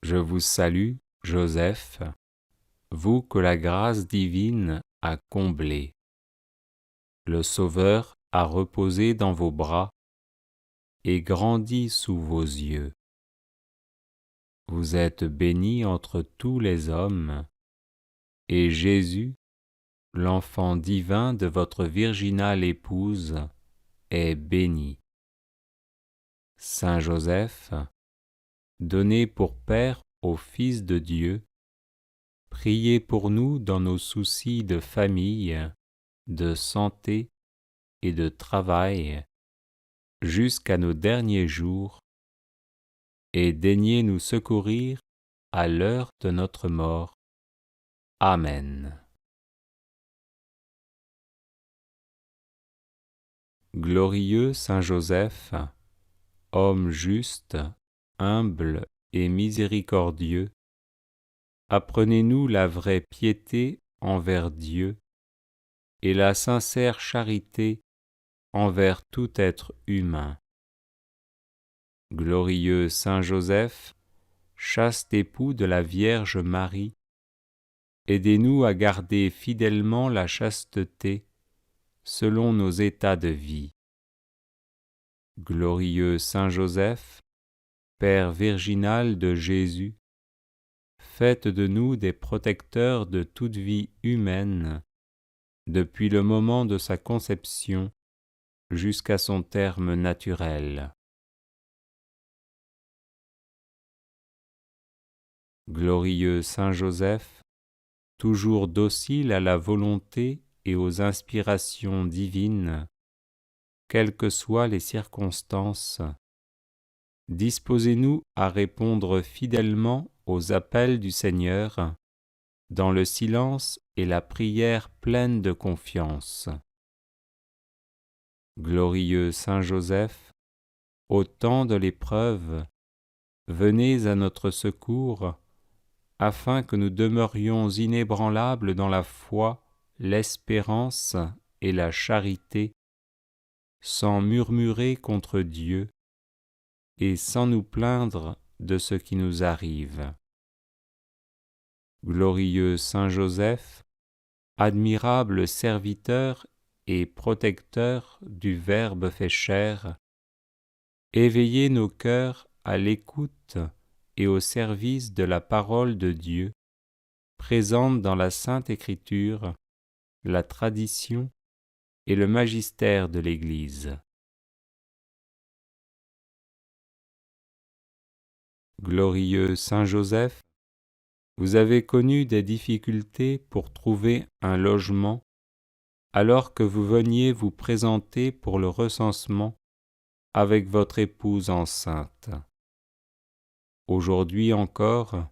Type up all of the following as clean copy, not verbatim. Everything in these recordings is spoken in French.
Je vous salue, Joseph, vous que la grâce divine a comblé. Le Sauveur a reposé dans vos bras et grandi sous vos yeux. Vous êtes bénie entre tous les hommes, et Jésus, l'enfant divin de votre virginale épouse, est béni. Saint Joseph, donné pour Père au Fils de Dieu, priez pour nous dans nos soucis de famille, de santé et de travail, jusqu'à nos derniers jours, et daignez nous secourir à l'heure de notre mort. Amen. Glorieux Saint Joseph, homme juste, humble et miséricordieux, apprenez-nous la vraie piété envers Dieu et la sincère charité envers tout être humain. Glorieux Saint Joseph, chaste époux de la Vierge Marie, aidez-nous à garder fidèlement la chasteté selon nos états de vie. Glorieux Saint Joseph, Père virginal de Jésus, faites de nous des protecteurs de toute vie humaine, depuis le moment de sa conception jusqu'à son terme naturel. Glorieux Saint Joseph, toujours docile à la volonté et aux inspirations divines, quelles que soient les circonstances, disposez-nous à répondre fidèlement aux appels du Seigneur, dans le silence et la prière pleine de confiance. Glorieux Saint Joseph, au temps de l'épreuve, venez à notre secours, afin que nous demeurions inébranlables dans la foi, l'espérance et la charité, sans murmurer contre Dieu et sans nous plaindre de ce qui nous arrive. Glorieux Saint Joseph, admirable serviteur et protecteur du Verbe fait chair, éveillez nos cœurs à l'écoute et au service de la parole de Dieu, présente dans la Sainte Écriture, la tradition et le magistère de l'Église. Glorieux Saint Joseph, vous avez connu des difficultés pour trouver un logement alors que vous veniez vous présenter pour le recensement avec votre épouse enceinte. Aujourd'hui encore,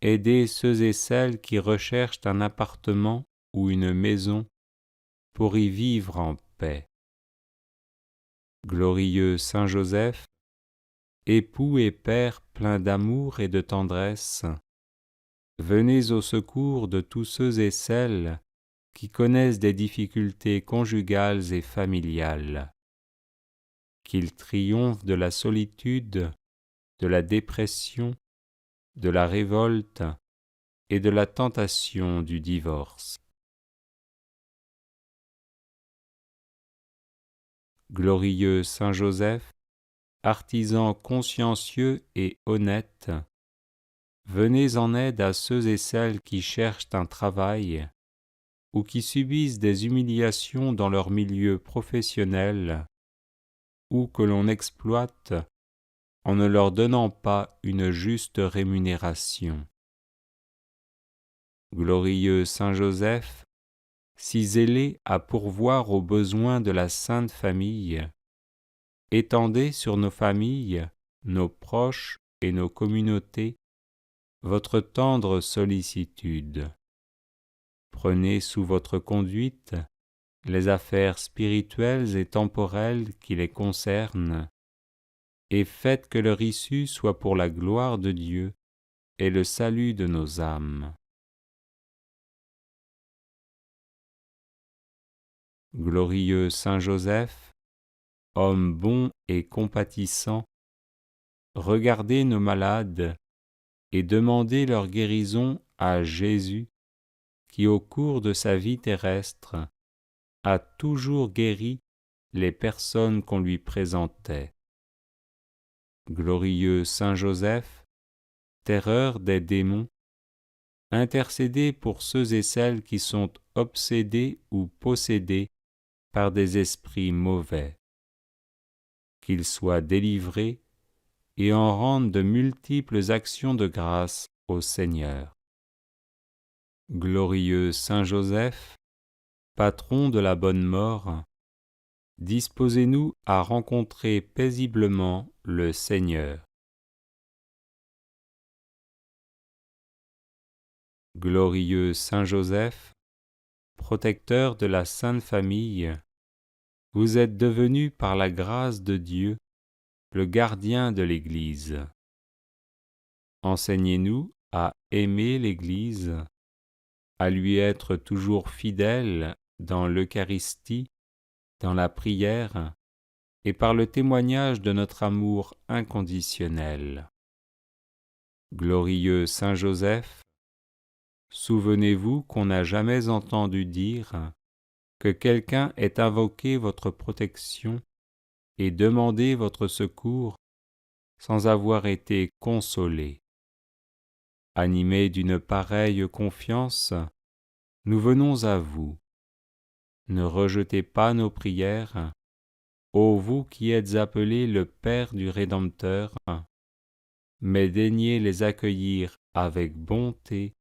aidez ceux et celles qui recherchent un appartement ou une maison pour y vivre en paix. Glorieux Saint Joseph, époux et père plein d'amour et de tendresse, venez au secours de tous ceux et celles qui connaissent des difficultés conjugales et familiales. Qu'ils triomphent de la solitude, de la dépression, de la révolte et de la tentation du divorce. Glorieux Saint Joseph, artisan consciencieux et honnête, venez en aide à ceux et celles qui cherchent un travail ou qui subissent des humiliations dans leur milieu professionnel ou que l'on exploite en ne leur donnant pas une juste rémunération. Glorieux Saint Joseph, si zélé à pourvoir aux besoins de la Sainte Famille, étendez sur nos familles, nos proches et nos communautés votre tendre sollicitude. Prenez sous votre conduite les affaires spirituelles et temporelles qui les concernent, et faites que leur issue soit pour la gloire de Dieu et le salut de nos âmes. Glorieux Saint Joseph, homme bon et compatissant, regardez nos malades et demandez leur guérison à Jésus, qui au cours de sa vie terrestre a toujours guéri les personnes qu'on lui présentait. Glorieux Saint Joseph, terreur des démons, intercédez pour ceux et celles qui sont obsédés ou possédés par des esprits mauvais, qu'ils soient délivrés et en rendent de multiples actions de grâce au Seigneur. Glorieux Saint Joseph, patron de la bonne mort, disposez-nous à rencontrer paisiblement le Seigneur. Glorieux Saint Joseph, protecteur de la Sainte Famille, vous êtes devenu par la grâce de Dieu le gardien de l'Église. Enseignez-nous à aimer l'Église, à lui être toujours fidèles dans l'Eucharistie, dans la prière et par le témoignage de notre amour inconditionnel. Glorieux Saint Joseph, souvenez-vous qu'on n'a jamais entendu dire que quelqu'un ait invoqué votre protection et demandé votre secours sans avoir été consolé. Animés d'une pareille confiance, nous venons à vous. Ne rejetez pas nos prières, ô vous qui êtes appelé le Père du Rédempteur, mais daignez les accueillir avec bonté.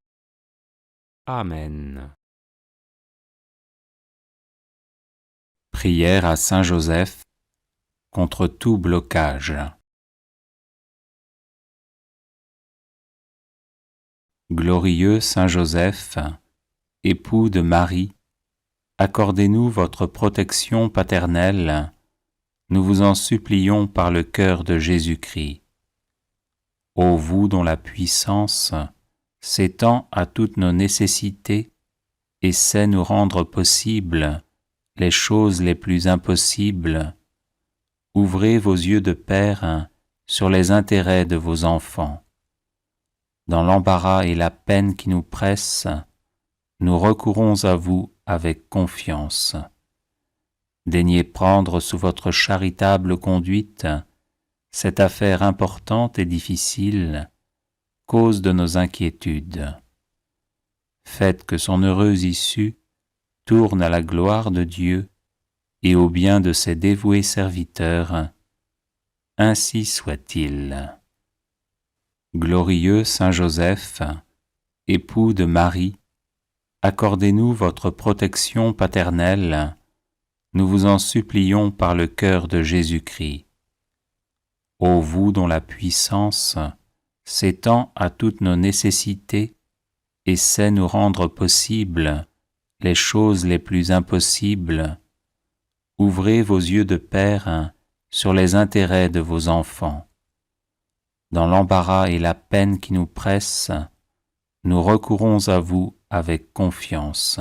Amen. Prière à Saint Joseph contre tout blocage. Glorieux Saint Joseph, époux de Marie, accordez-nous votre protection paternelle, nous vous en supplions par le cœur de Jésus-Christ. Ô vous dont la puissance s'étend à toutes nos nécessités et sait nous rendre possibles les choses les plus impossibles, ouvrez vos yeux de Père sur les intérêts de vos enfants. Dans l'embarras et la peine qui nous pressent, nous recourons à vous avec confiance. Daignez prendre sous votre charitable conduite cette affaire importante et difficile, cause de nos inquiétudes. Faites que son heureuse issue tourne à la gloire de Dieu et au bien de ses dévoués serviteurs. Ainsi soit-il. Glorieux Saint Joseph, époux de Marie, accordez-nous votre protection paternelle, nous vous en supplions par le cœur de Jésus-Christ. Ô vous dont la puissance s'étend à toutes nos nécessités et sait nous rendre possibles les choses les plus impossibles, ouvrez vos yeux de Père sur les intérêts de vos enfants. Dans l'embarras et la peine qui nous pressent, nous recourons à vous avec confiance.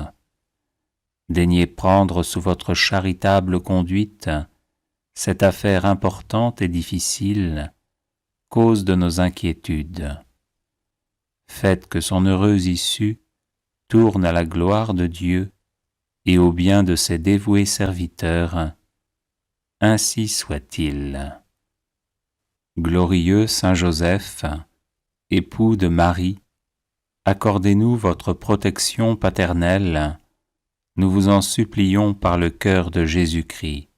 Daignez prendre sous votre charitable conduite cette affaire importante et difficile, cause de nos inquiétudes. Faites que son heureuse issue tourne à la gloire de Dieu et au bien de ses dévoués serviteurs. Ainsi soit-il. Glorieux Saint Joseph, époux de Marie, accordez-nous votre protection paternelle, nous vous en supplions par le cœur de Jésus-Christ.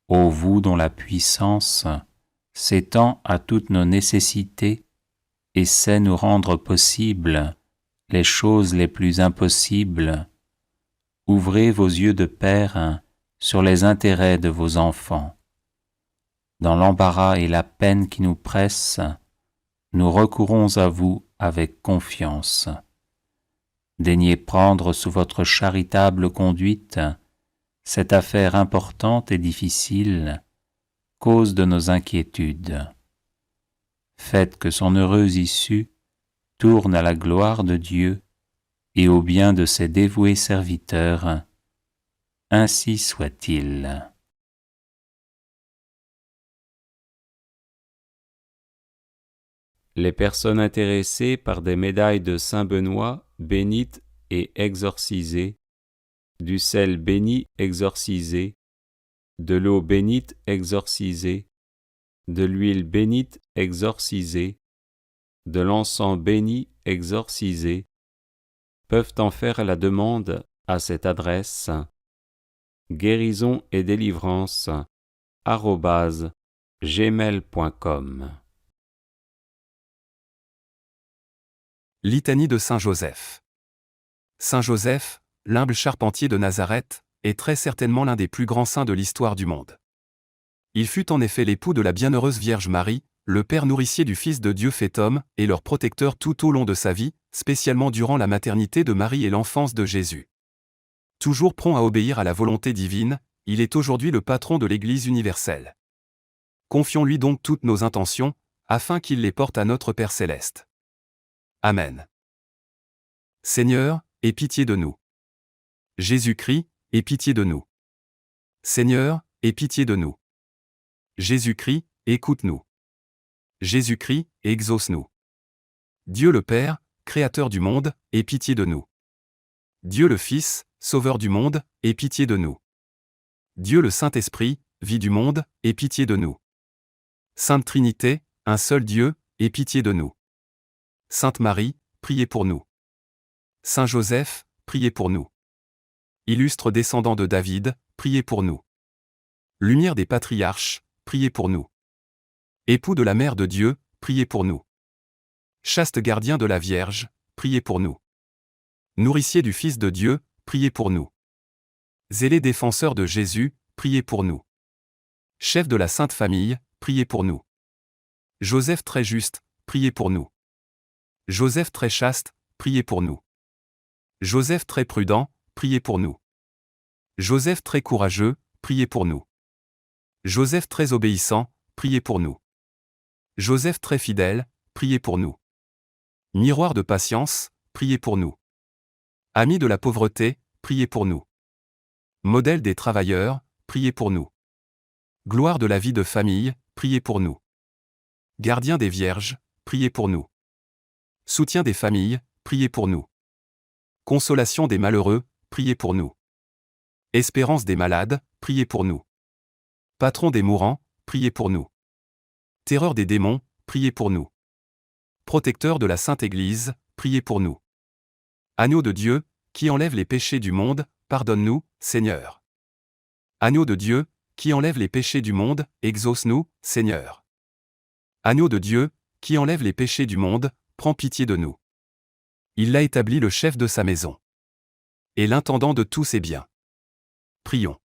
Ô vous dont la puissance s'étend à toutes nos nécessités et sait nous rendre possibles les choses les plus impossibles, ouvrez vos yeux de Père sur les intérêts de vos enfants. Dans l'embarras et la peine qui nous pressent, nous recourons à vous avec confiance. Daignez prendre sous votre charitable conduite cette affaire importante et difficile, cause de nos inquiétudes. Faites que son heureuse issue tourne à la gloire de Dieu et au bien de ses dévoués serviteurs. Ainsi soit-il. Les personnes intéressées par des médailles de Saint Benoît bénites et exorcisées, du sel béni exorcisé, de l'eau bénite exorcisée, de l'huile bénite exorcisée, de l'encens béni exorcisé, peuvent en faire la demande à cette adresse guérison et délivrance @gmail.com. Litanie de Saint Joseph. Saint Joseph, l'humble charpentier de Nazareth, est très certainement l'un des plus grands saints de l'histoire du monde. Il fut en effet l'époux de la bienheureuse Vierge Marie, le père nourricier du Fils de Dieu fait homme, et leur protecteur tout au long de sa vie, spécialement durant la maternité de Marie et l'enfance de Jésus. Toujours prompt à obéir à la volonté divine, il est aujourd'hui le patron de l'Église universelle. Confions-lui donc toutes nos intentions, afin qu'il les porte à notre Père céleste. Amen. Seigneur, aie pitié de nous. Jésus-Christ, aie pitié de nous. Seigneur, aie pitié de nous. Jésus-Christ, écoute-nous. Jésus-Christ, exauce-nous. Dieu le Père, Créateur du monde, aie pitié de nous. Dieu le Fils, Sauveur du monde, aie pitié de nous. Dieu le Saint-Esprit, vie du monde, aie pitié de nous. Sainte Trinité, un seul Dieu, aie pitié de nous. Sainte Marie, priez pour nous. Saint Joseph, priez pour nous. Illustre descendant de David, priez pour nous. Lumière des patriarches, priez pour nous. Époux de la Mère de Dieu, priez pour nous. Chaste gardien de la Vierge, priez pour nous. Nourricier du Fils de Dieu, priez pour nous. Zélé défenseur de Jésus, priez pour nous. Chef de la Sainte Famille, priez pour nous. Joseph très juste, priez pour nous. Joseph très chaste, priez pour nous. Joseph très prudent, priez pour nous. Joseph très courageux, priez pour nous. Joseph très obéissant, priez pour nous. Joseph très fidèle, priez pour nous. Miroir de patience, priez pour nous. Ami de la pauvreté, priez pour nous. Modèle des travailleurs, priez pour nous. Gloire de la vie de famille, priez pour nous. Gardien des vierges, priez pour nous. Soutien des familles, priez pour nous. Consolation des malheureux, priez pour nous. Espérance des malades, priez pour nous. Patron des mourants, priez pour nous. Terreur des démons, priez pour nous. Protecteur de la Sainte Église, priez pour nous. Agneau de Dieu, qui enlève les péchés du monde, pardonne-nous, Seigneur. Agneau de Dieu, qui enlève les péchés du monde, exauce-nous, Seigneur. Agneau de Dieu, qui enlève les péchés du monde, prends pitié de nous. Il l'a établi le chef de sa maison. Et l'intendant de tous ses biens. Prions.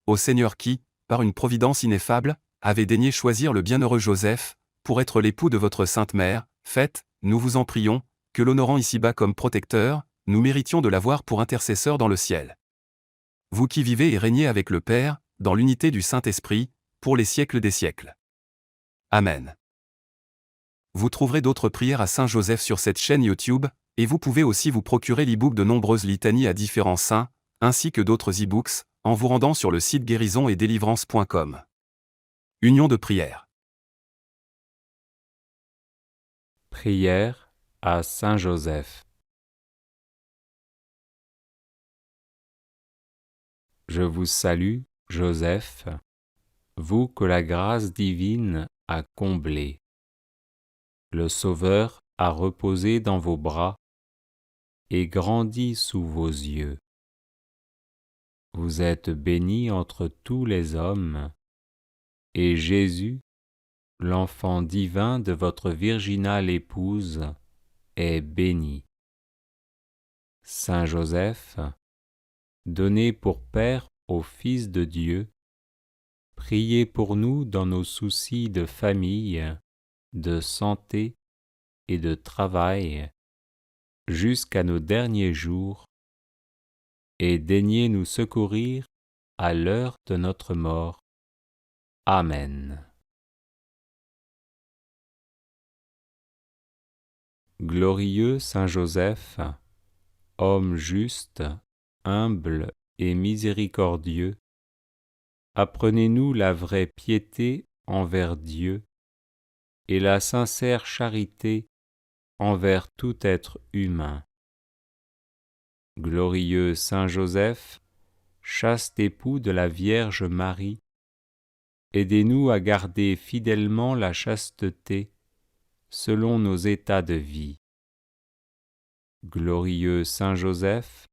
Ô Seigneur qui, par une providence ineffable, avez daigné choisir le bienheureux Joseph, pour être l'époux de votre Sainte Mère, faites, nous vous en prions, que l'honorant ici-bas comme protecteur, nous méritions de l'avoir pour intercesseur dans le ciel. Vous qui vivez et régnez avec le Père, dans l'unité du Saint-Esprit, pour les siècles des siècles. Amen. Vous trouverez d'autres prières à Saint Joseph sur cette chaîne YouTube, et vous pouvez aussi vous procurer l'e-book de nombreuses litanies à différents saints, ainsi que d'autres e-books, en vous rendant sur le site guérisonetdélivrance.com. Union de prière. Prière à Saint Joseph. Je vous salue, Joseph, vous que la grâce divine a comblé. Le Sauveur a reposé dans vos bras et grandi sous vos yeux. Vous êtes béni entre tous les hommes, et Jésus, l'enfant divin de votre virginale épouse, est béni. Saint Joseph, donné pour Père au Fils de Dieu, priez pour nous dans nos soucis de famille, de santé et de travail, jusqu'à nos derniers jours, et daignez nous secourir à l'heure de notre mort. Amen. Glorieux Saint Joseph, homme juste, humble et miséricordieux, apprenez-nous la vraie piété envers Dieu et la sincère charité envers tout être humain. Glorieux Saint Joseph, chaste époux de la Vierge Marie, aidez-nous à garder fidèlement la chasteté selon nos états de vie. Glorieux Saint Joseph,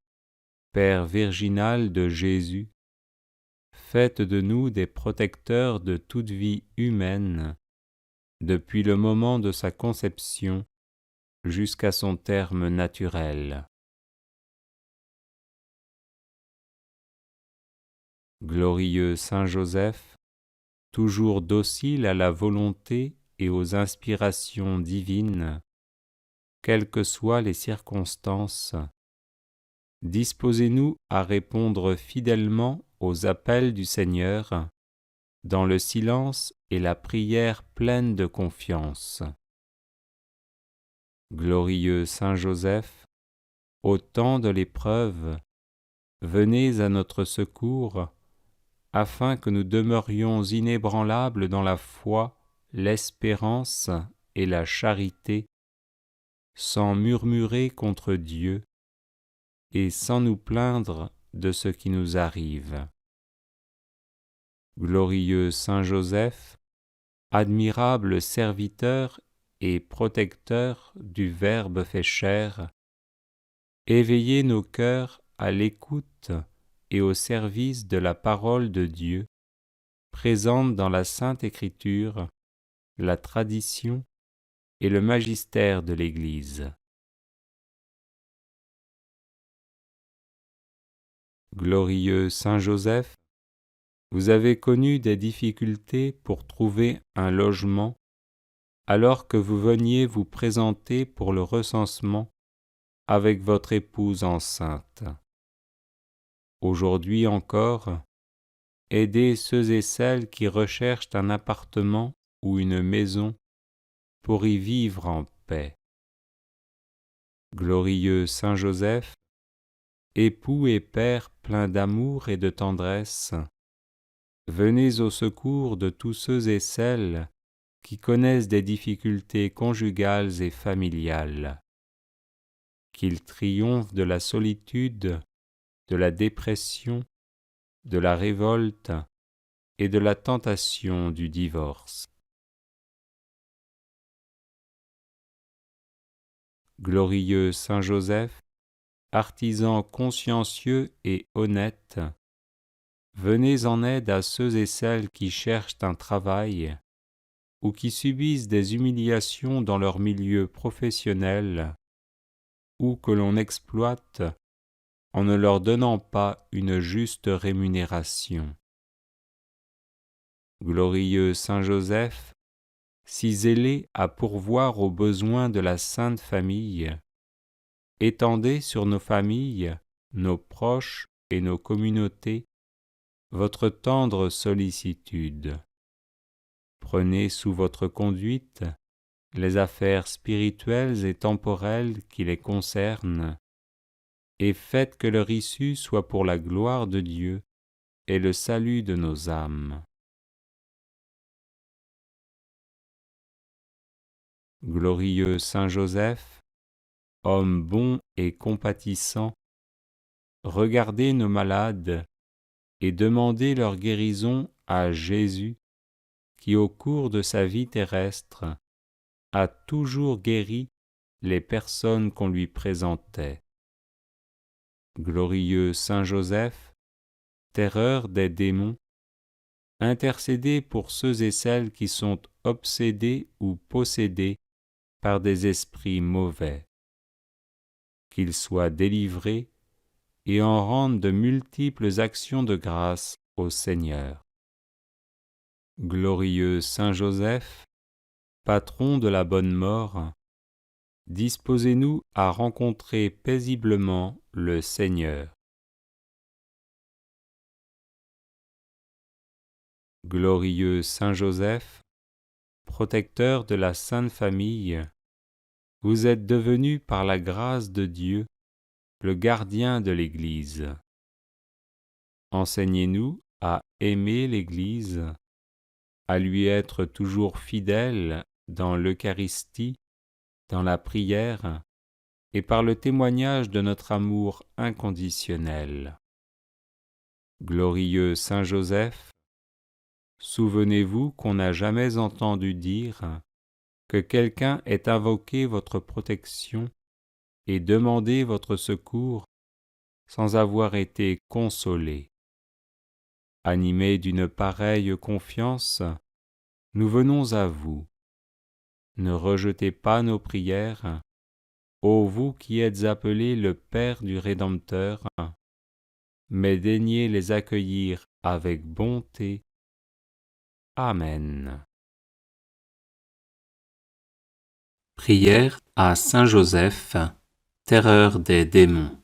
Père virginal de Jésus, faites de nous des protecteurs de toute vie humaine, depuis le moment de sa conception jusqu'à son terme naturel. Glorieux Saint Joseph, toujours docile à la volonté et aux inspirations divines, quelles que soient les circonstances, disposez-nous à répondre fidèlement aux appels du Seigneur, dans le silence et la prière pleine de confiance. Glorieux Saint Joseph, au temps de l'épreuve, venez à notre secours, afin que nous demeurions inébranlables dans la foi, l'espérance et la charité, sans murmurer contre Dieu et sans nous plaindre de ce qui nous arrive. Glorieux Saint Joseph, admirable serviteur et protecteur du Verbe fait chair, éveillez nos cœurs à l'écoute et au service de la parole de Dieu, présente dans la Sainte Écriture, la tradition et le magistère de l'Église. Glorieux Saint Joseph, vous avez connu des difficultés pour trouver un logement alors que vous veniez vous présenter pour le recensement avec votre épouse enceinte. Aujourd'hui encore, aidez ceux et celles qui recherchent un appartement ou une maison pour y vivre en paix. Glorieux Saint Joseph, époux et père plein d'amour et de tendresse, venez au secours de tous ceux et celles qui connaissent des difficultés conjugales et familiales. Qu'ils triomphent de la solitude, de la dépression, de la révolte et de la tentation du divorce. Glorieux Saint Joseph, artisan consciencieux et honnête, venez en aide à ceux et celles qui cherchent un travail ou qui subissent des humiliations dans leur milieu professionnel ou que l'on exploite en ne leur donnant pas une juste rémunération. Glorieux Saint Joseph, si zélé à pourvoir aux besoins de la Sainte Famille, étendez sur nos familles, nos proches et nos communautés votre tendre sollicitude. Prenez sous votre conduite les affaires spirituelles et temporelles qui les concernent, et faites que leur issue soit pour la gloire de Dieu et le salut de nos âmes. Glorieux Saint Joseph, homme bon et compatissant, regardez nos malades et demandez leur guérison à Jésus, qui au cours de sa vie terrestre a toujours guéri les personnes qu'on lui présentait. Glorieux Saint Joseph, terreur des démons, intercédez pour ceux et celles qui sont obsédés ou possédés par des esprits mauvais. Qu'ils soient délivrés et en rendent de multiples actions de grâce au Seigneur. Glorieux Saint Joseph, patron de la bonne mort, disposez-nous à rencontrer paisiblement le Seigneur. Glorieux Saint Joseph, protecteur de la Sainte Famille, vous êtes devenu par la grâce de Dieu le gardien de l'Église. Enseignez-nous à aimer l'Église, à lui être toujours fidèles dans l'Eucharistie, dans la prière et par le témoignage de notre amour inconditionnel. Glorieux Saint Joseph, souvenez-vous qu'on n'a jamais entendu dire que quelqu'un ait invoqué votre protection et demandé votre secours sans avoir été consolé. Animés d'une pareille confiance, nous venons à vous. Ne rejetez pas nos prières, ô vous qui êtes appelés le Père du Rédempteur, mais daignez les accueillir avec bonté. Amen. Prière à Saint Joseph, terreur des démons.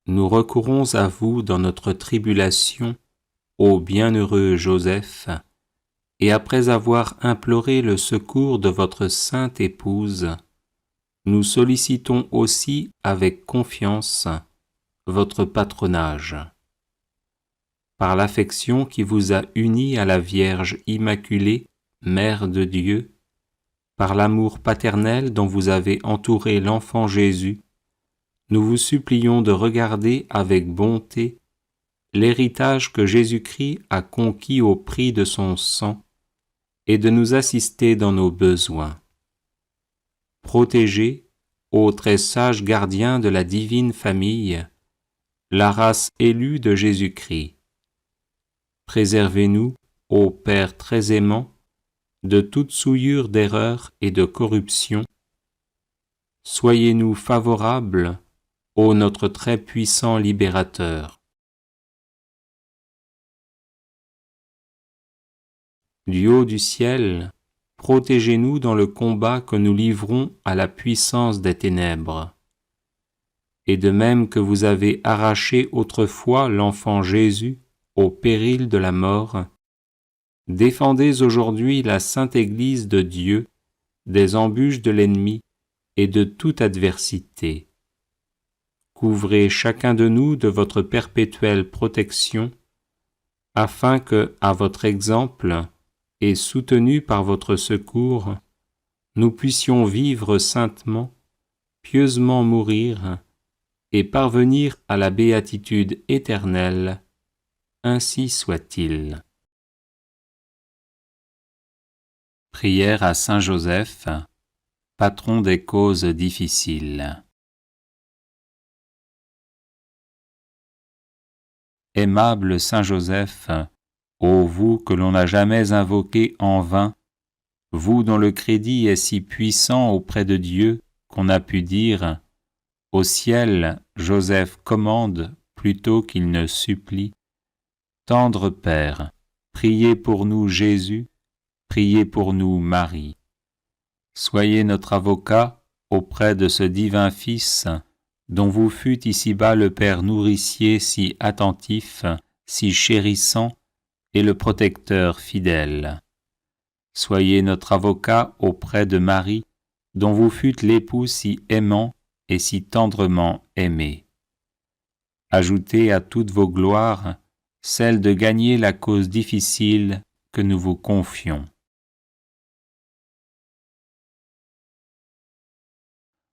Nous recourons à vous dans notre tribulation, ô bienheureux Joseph, et après avoir imploré le secours de votre sainte épouse, nous sollicitons aussi avec confiance votre patronage. Par l'affection qui vous a unis à la Vierge Immaculée, Mère de Dieu, par l'amour paternel dont vous avez entouré l'enfant Jésus, nous vous supplions de regarder avec bonté l'héritage que Jésus-Christ a conquis au prix de son sang et de nous assister dans nos besoins. Protégez, ô très sages gardiens de la divine famille, la race élue de Jésus-Christ. Préservez-nous, ô Père très aimant, de toute souillure d'erreur et de corruption. Soyez-nous favorables, ô notre très puissant libérateur. Du haut du ciel, protégez-nous dans le combat que nous livrons à la puissance des ténèbres. Et de même que vous avez arraché autrefois l'enfant Jésus au péril de la mort, défendez aujourd'hui la sainte Église de Dieu des embûches de l'ennemi et de toute adversité. Couvrez chacun de nous de votre perpétuelle protection, afin que, à votre exemple et soutenus par votre secours, nous puissions vivre saintement, pieusement mourir et parvenir à la béatitude éternelle. Ainsi soit-il. Prière à Saint Joseph, patron des causes difficiles. Aimable Saint Joseph, ô vous que l'on n'a jamais invoqué en vain, vous dont le crédit est si puissant auprès de Dieu qu'on a pu dire « Au ciel, Joseph commande plutôt qu'il ne supplie ». Tendre Père, priez pour nous Jésus, priez pour nous Marie. Soyez notre avocat auprès de ce divin Fils, dont vous fûtes ici-bas le Père nourricier si attentif, si chérissant, et le protecteur fidèle. Soyez notre avocat auprès de Marie, dont vous fûtes l'époux si aimant et si tendrement aimé. Ajoutez à toutes vos gloires celle de gagner la cause difficile que nous vous confions.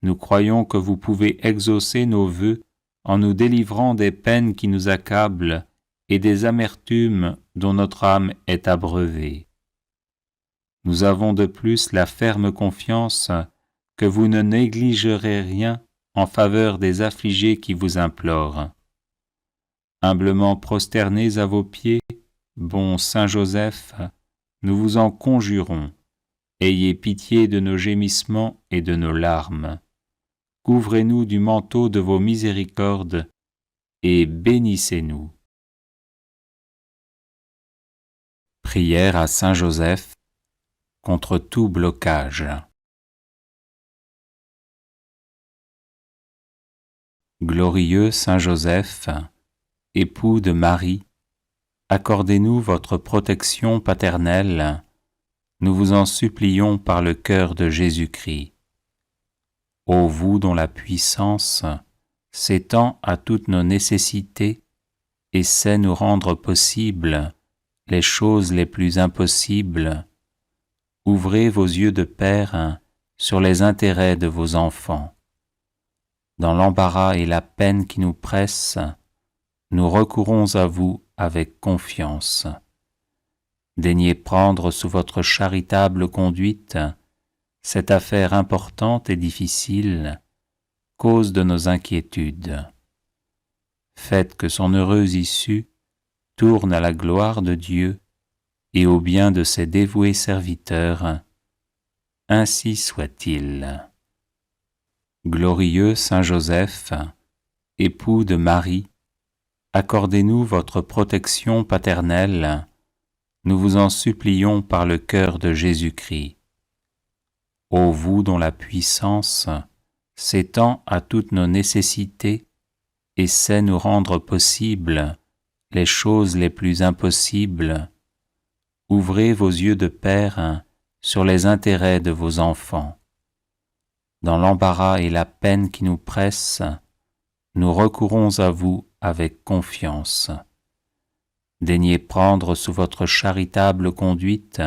Nous croyons que vous pouvez exaucer nos vœux en nous délivrant des peines qui nous accablent et des amertumes dont notre âme est abreuvée. Nous avons de plus la ferme confiance que vous ne négligerez rien en faveur des affligés qui vous implorent. Humblement prosternés à vos pieds, bon Saint Joseph, nous vous en conjurons, ayez pitié de nos gémissements et de nos larmes. Couvrez-nous du manteau de vos miséricordes et bénissez-nous. Prière à Saint Joseph contre tout blocage. Glorieux Saint Joseph, époux de Marie, accordez-nous votre protection paternelle, nous vous en supplions par le cœur de Jésus-Christ. Ô vous dont la puissance s'étend à toutes nos nécessités et sait nous rendre possible, les choses les plus impossibles, ouvrez vos yeux de père sur les intérêts de vos enfants. Dans l'embarras et la peine qui nous pressent, nous recourons à vous avec confiance. Daignez prendre sous votre charitable conduite cette affaire importante et difficile, cause de nos inquiétudes. Faites que son heureuse issue tourne à la gloire de Dieu et au bien de ses dévoués serviteurs. Ainsi soit-il. Glorieux Saint Joseph, époux de Marie, accordez-nous votre protection paternelle, nous vous en supplions par le cœur de Jésus-Christ. Ô vous dont la puissance s'étend à toutes nos nécessités et sait nous rendre possibles les choses les plus impossibles, ouvrez vos yeux de père sur les intérêts de vos enfants. Dans l'embarras et la peine qui nous pressent, nous recourons à vous avec confiance. Daignez prendre sous votre charitable conduite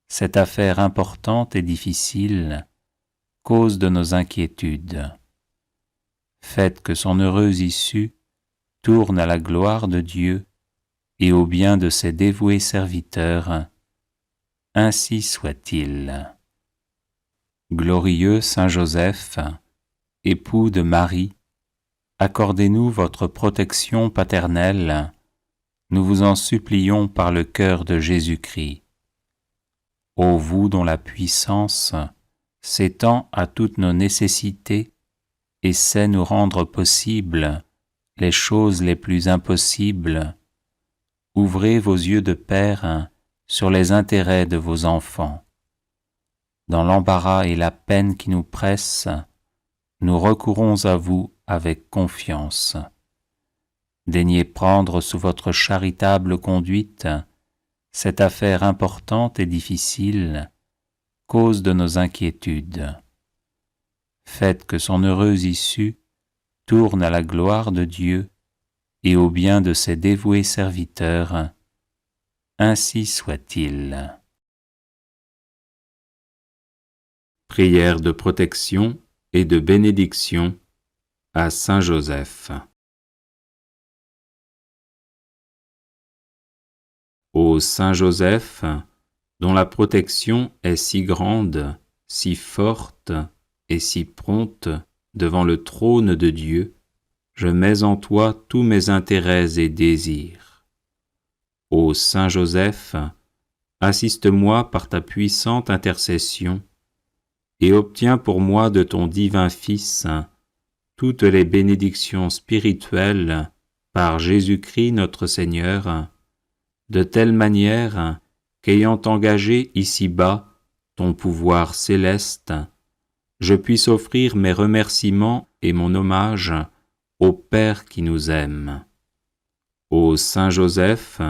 cette affaire importante et difficile, cause de nos inquiétudes. Faites que son heureuse issue tourne à la gloire de Dieu et au bien de ses dévoués serviteurs. Ainsi soit-il. Glorieux Saint Joseph, époux de Marie, accordez-nous votre protection paternelle, nous vous en supplions par le cœur de Jésus-Christ. Ô vous dont la puissance s'étend à toutes nos nécessités et sait nous rendre possibles les choses les plus impossibles, ouvrez vos yeux de père sur les intérêts de vos enfants. Dans l'embarras et la peine qui nous pressent, nous recourons à vous avec confiance. Daignez prendre sous votre charitable conduite cette affaire importante et difficile, cause de nos inquiétudes. Faites que son heureuse issue tourne à la gloire de Dieu et au bien de ses dévoués serviteurs. Ainsi soit-il. Prière de protection et de bénédiction à Saint Joseph. Ô Saint Joseph, dont la protection est si grande, si forte et si prompte devant le trône de Dieu, je mets en toi tous mes intérêts et désirs. Ô Saint Joseph, assiste-moi par ta puissante intercession et obtiens pour moi de ton divin Fils toutes les bénédictions spirituelles par Jésus-Christ notre Seigneur, de telle manière qu'ayant engagé ici-bas ton pouvoir céleste, je puisse offrir mes remerciements et mon hommage au Père qui nous aime. Ô Saint Joseph,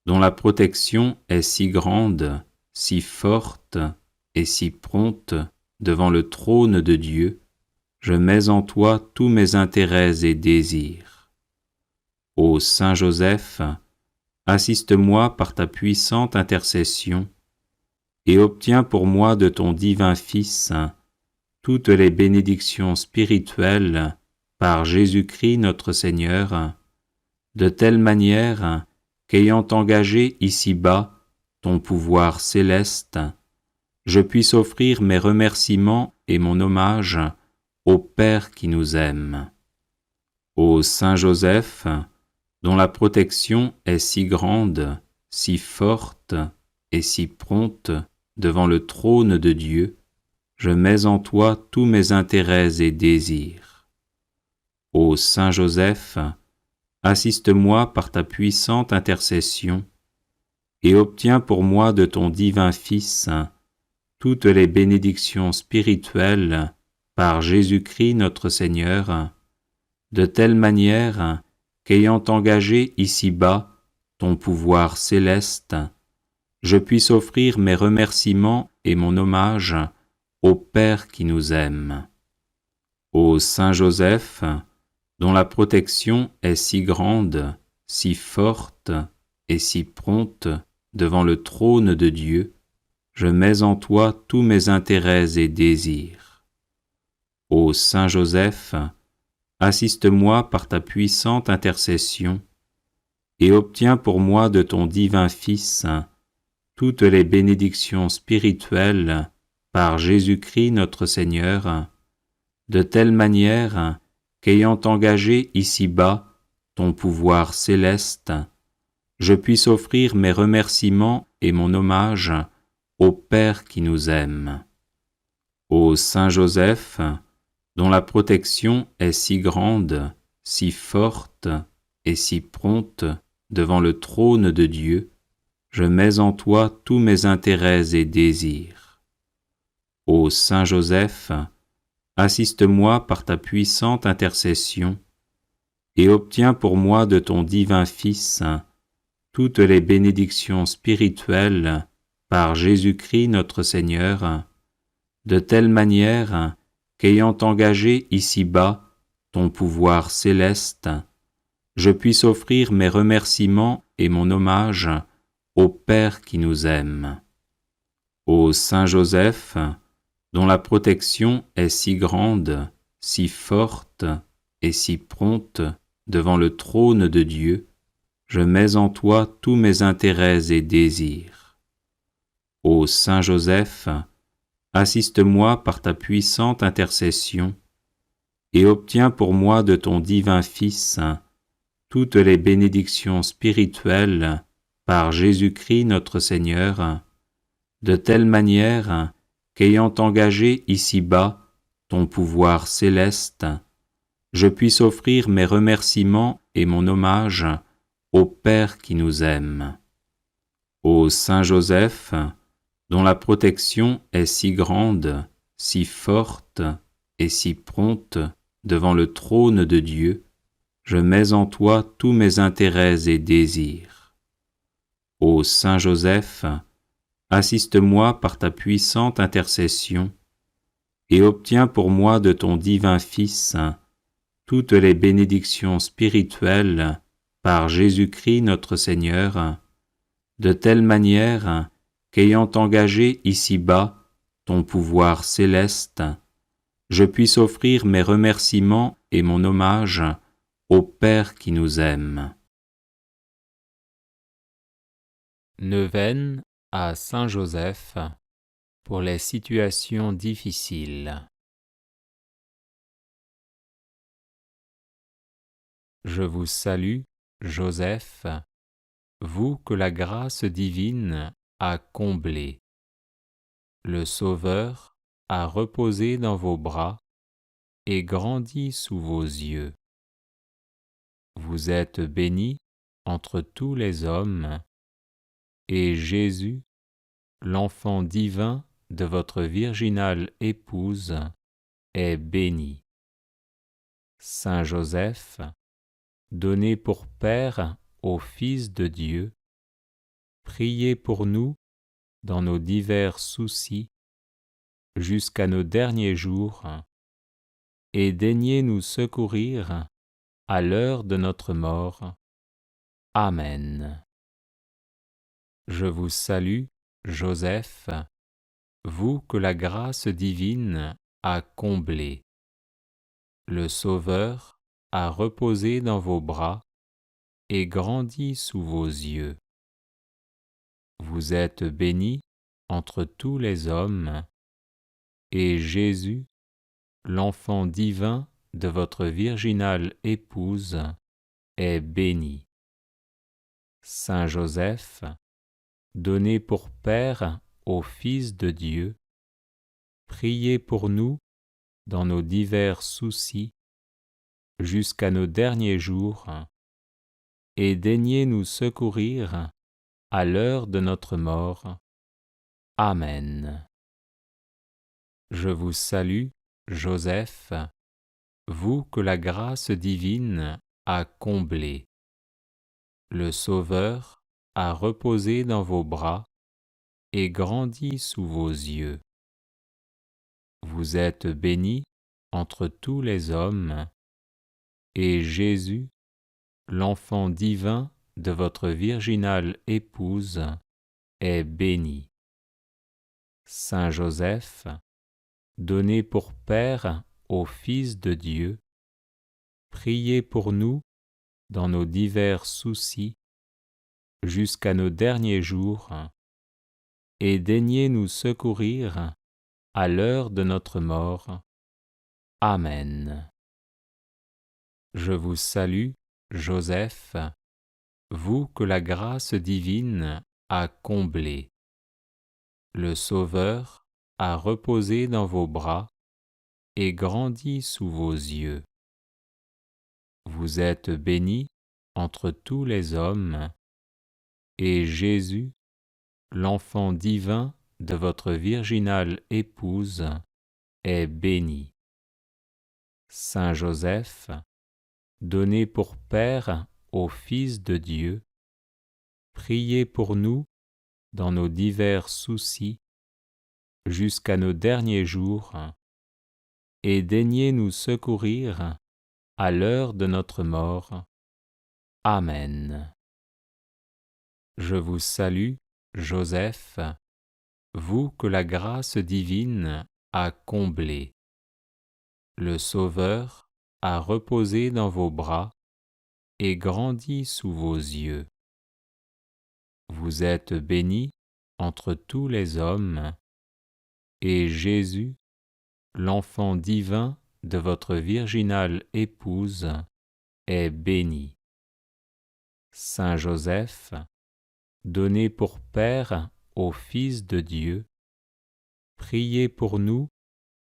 dont la protection est si grande, si forte et si prompte devant le trône de Dieu, je mets en toi tous mes intérêts et désirs. Ô Saint Joseph, assiste-moi par ta puissante intercession et obtiens pour moi de ton divin Fils toutes les bénédictions spirituelles par Jésus-Christ notre Seigneur, de telle manière qu'ayant engagé ici-bas ton pouvoir céleste, je puisse offrir mes remerciements et mon hommage au Père qui nous aime. Ô Saint Joseph, dont la protection est si grande, si forte et si prompte devant le trône de Dieu, je mets en toi tous mes intérêts et désirs. Ô Saint Joseph, assiste-moi par ta puissante intercession et obtiens pour moi de ton divin Fils toutes les bénédictions spirituelles par Jésus-Christ notre Seigneur, de telle manière qu'ayant engagé ici-bas ton pouvoir céleste, je puisse offrir mes remerciements et mon hommage au Père qui nous aime. Ô Saint Joseph, dont la protection est si grande, si forte et si prompte devant le trône de Dieu, je mets en toi tous mes intérêts et désirs. Ô Saint Joseph, assiste-moi par ta puissante intercession et obtiens pour moi de ton divin Fils toutes les bénédictions spirituelles par Jésus-Christ notre Seigneur, de telle manière qu'ayant engagé ici-bas ton pouvoir céleste, je puisse offrir mes remerciements et mon hommage au Père qui nous aime. Ô Saint Joseph, dont la protection est si grande, si forte et si prompte devant le trône de Dieu, je mets en toi tous mes intérêts et désirs. Ô Saint Joseph, assiste-moi par ta puissante intercession et obtiens pour moi de ton divin Fils toutes les bénédictions spirituelles par Jésus-Christ notre Seigneur, de telle manière qu'ayant engagé ici-bas ton pouvoir céleste, je puisse offrir mes remerciements et mon hommage au Père qui nous aime. Ô Saint Joseph, dont la protection est si grande, si forte et si prompte devant le trône de Dieu, je mets en toi tous mes intérêts et désirs. Ô Saint Joseph, assiste-moi par ta puissante intercession et obtiens pour moi de ton divin Fils toutes les bénédictions spirituelles par Jésus-Christ notre Seigneur, de telle manière qu'ayant engagé ici-bas ton pouvoir céleste, je puisse offrir mes remerciements et mon hommage au Père qui nous aime. Ô Saint Joseph, dont la protection est si grande, si forte et si prompte devant le trône de Dieu, je mets en toi tous mes intérêts et désirs. Ô Saint Joseph, assiste-moi par ta puissante intercession et obtiens pour moi de ton divin Fils toutes les bénédictions spirituelles par Jésus-Christ notre Seigneur, de telle manière qu'ayant engagé ici-bas ton pouvoir céleste, je puisse offrir mes remerciements et mon hommage au Père qui nous aime. Neuvaine à Saint Joseph pour les situations difficiles. Je vous salue, Joseph, vous que la grâce divine a comblé. Le Sauveur a reposé dans vos bras et grandi sous vos yeux. Vous êtes béni entre tous les hommes, et Jésus, l'enfant divin de votre virginale épouse, est béni. Saint Joseph, donné pour Père au Fils de Dieu, priez pour nous dans nos divers soucis jusqu'à nos derniers jours, et daignez nous secourir à l'heure de notre mort. Amen. Je vous salue, Joseph, vous que la grâce divine a comblé. Le Sauveur a reposé dans vos bras et grandi sous vos yeux. Vous êtes béni entre tous les hommes, et Jésus, l'enfant divin de votre virginale épouse, est béni. Saint Joseph, donné pour Père au Fils de Dieu, priez pour nous dans nos divers soucis jusqu'à nos derniers jours, et daignez nous secourir à l'heure de notre mort. Amen. Je vous salue, Joseph, vous que la grâce divine a comblé. Le Sauveur a reposé dans vos bras et grandi sous vos yeux. Vous êtes béni entre tous les hommes, et Jésus, l'enfant divin de votre virginale épouse est béni. Saint Joseph, donné pour Père au Fils de Dieu, priez pour nous dans nos divers soucis jusqu'à nos derniers jours, et daignez nous secourir à l'heure de notre mort. Amen. Je vous salue, Joseph, vous que la grâce divine a comblé. Le Sauveur a reposé dans vos bras et grandi sous vos yeux. Vous êtes bénie entre tous les hommes, et Jésus, l'enfant divin de votre virginale épouse, est béni. Saint Joseph, donné pour Père au Fils de Dieu, priez pour nous dans nos divers soucis jusqu'à nos derniers jours, et daignez nous secourir à l'heure de notre mort. Amen. Je vous salue, Joseph, vous que la grâce divine a comblé. Le Sauveur a reposé dans vos bras et grandi sous vos yeux. Vous êtes bénie entre tous les hommes, et Jésus, l'enfant divin de votre virginale épouse, est béni. Saint Joseph, donné pour Père au Fils de Dieu, priez pour nous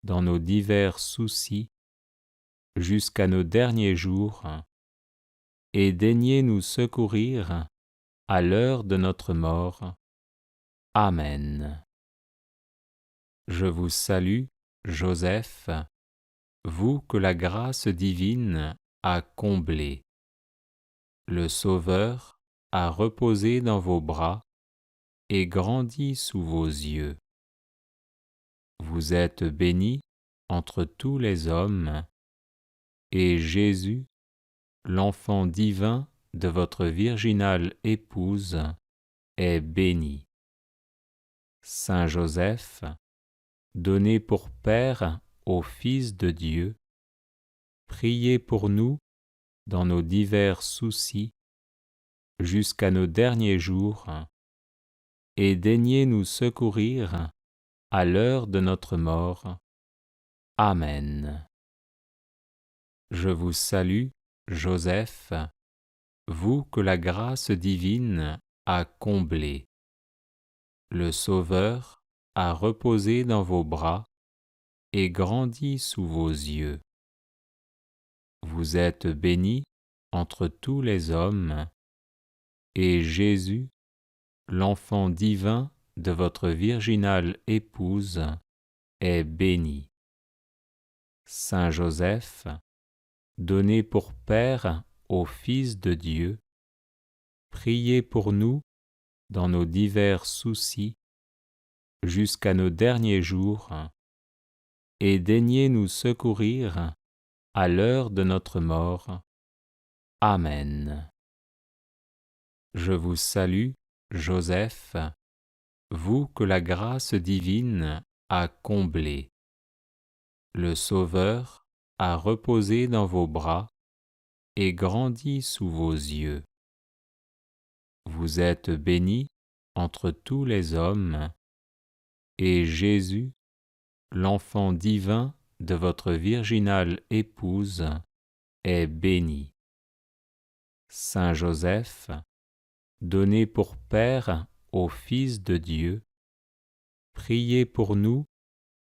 dans nos divers soucis jusqu'à nos derniers jours, et daignez nous secourir à l'heure de notre mort. Amen. Je vous salue, Joseph, vous que la grâce divine a comblé. Le Sauveur a reposé dans vos bras et grandi sous vos yeux. Vous êtes bénie entre tous les hommes, et Jésus, l'enfant divin de votre virginale épouse, est béni. Saint Joseph, donné pour Père au Fils de Dieu, priez pour nous dans nos divers soucis jusqu'à nos derniers jours, et daignez nous secourir à l'heure de notre mort. Amen. Je vous salue, Joseph, vous que la grâce divine a comblé. Le Sauveur a reposé dans vos bras et grandi sous vos yeux. Vous êtes bénie entre tous les hommes, et Jésus, l'enfant divin de votre virginale épouse, est béni. Saint Joseph, donné pour Père au Fils de Dieu, priez pour nous dans nos divers soucis jusqu'à nos derniers jours, et daignez nous secourir à l'heure de notre mort. Amen. Je vous salue, Joseph, vous que la grâce divine a comblé. Le Sauveur a reposé dans vos bras et grandi sous vos yeux. Vous êtes bénie entre tous les hommes, et Jésus, l'enfant divin de votre virginale épouse, est béni. Saint Joseph, donné pour Père au Fils de Dieu, priez pour nous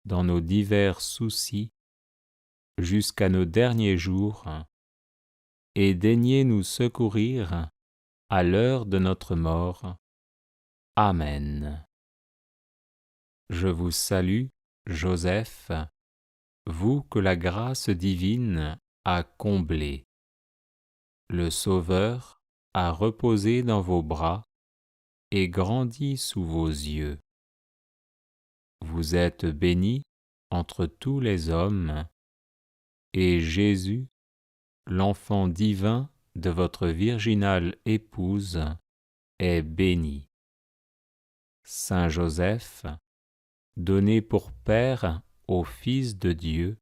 dans nos divers soucis jusqu'à nos derniers jours, et daignez nous secourir à l'heure de notre mort. Amen. Je vous salue, Joseph, vous que la grâce divine a comblé. Le Sauveur a reposé dans vos bras et grandi sous vos yeux. Vous êtes bénie entre tous les hommes, et Jésus, l'enfant divin de votre virginale épouse est béni. Saint Joseph, donné pour Père au Fils de Dieu,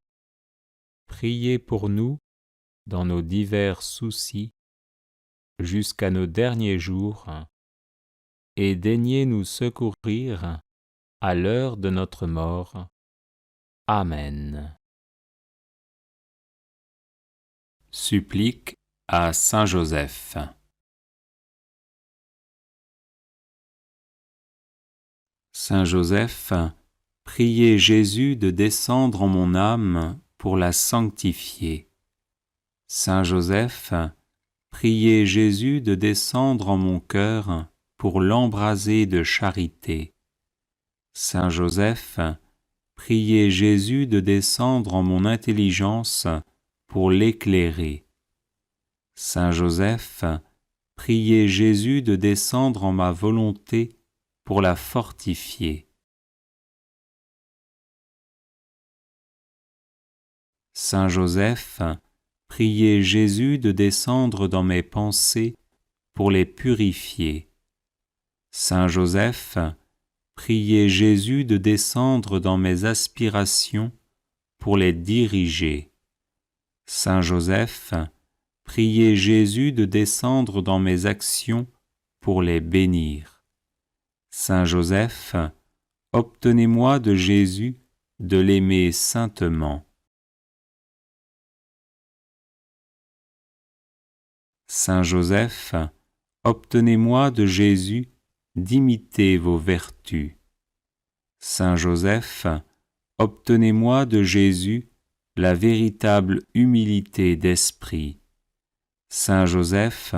priez pour nous dans nos divers soucis jusqu'à nos derniers jours, et daignez nous secourir à l'heure de notre mort. Amen. Supplique à Saint Joseph. Saint Joseph, priez Jésus de descendre en mon âme pour la sanctifier. Saint Joseph, priez Jésus de descendre en mon cœur pour l'embraser de charité. Saint Joseph, priez Jésus de descendre en mon intelligence pour l'éclairer. Saint Joseph, priez Jésus de descendre en ma volonté pour la fortifier. Saint Joseph, priez Jésus de descendre dans mes pensées pour les purifier. Saint Joseph, priez Jésus de descendre dans mes aspirations pour les diriger. Saint Joseph, priez Jésus de descendre dans mes actions pour les bénir. Saint Joseph, obtenez-moi de Jésus de l'aimer saintement. Saint Joseph, obtenez-moi de Jésus d'imiter vos vertus. Saint Joseph, obtenez-moi de Jésus la véritable humilité d'esprit. Saint Joseph,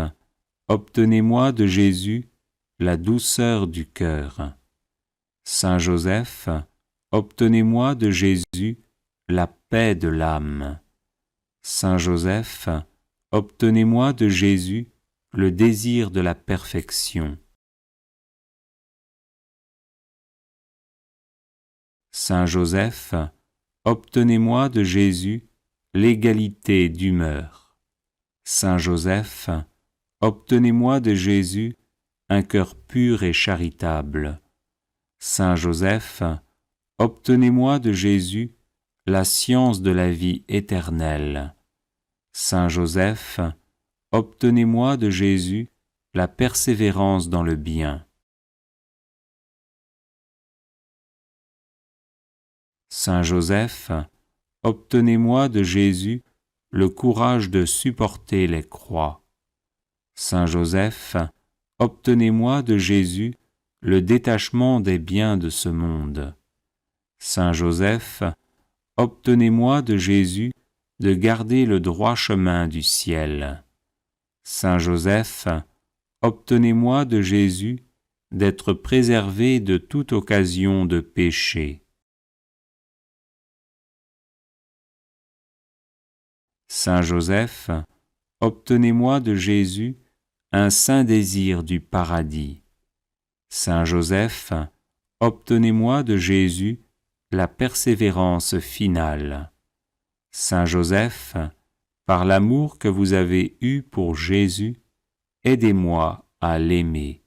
obtenez-moi de Jésus la douceur du cœur. Saint Joseph, obtenez-moi de Jésus la paix de l'âme. Saint Joseph, obtenez-moi de Jésus le désir de la perfection. Saint Joseph, obtenez-moi de Jésus l'égalité d'humeur. Saint Joseph, obtenez-moi de Jésus un cœur pur et charitable. Saint Joseph, obtenez-moi de Jésus la science de la vie éternelle. Saint Joseph, obtenez-moi de Jésus la persévérance dans le bien. Saint Joseph, obtenez-moi de Jésus le courage de supporter les croix. Saint Joseph, obtenez-moi de Jésus le détachement des biens de ce monde. Saint Joseph, obtenez-moi de Jésus de garder le droit chemin du ciel. Saint Joseph, obtenez-moi de Jésus d'être préservé de toute occasion de péché. Saint Joseph, obtenez-moi de Jésus un saint désir du paradis. Saint Joseph, obtenez-moi de Jésus la persévérance finale. Saint Joseph, par l'amour que vous avez eu pour Jésus, aidez-moi à l'aimer.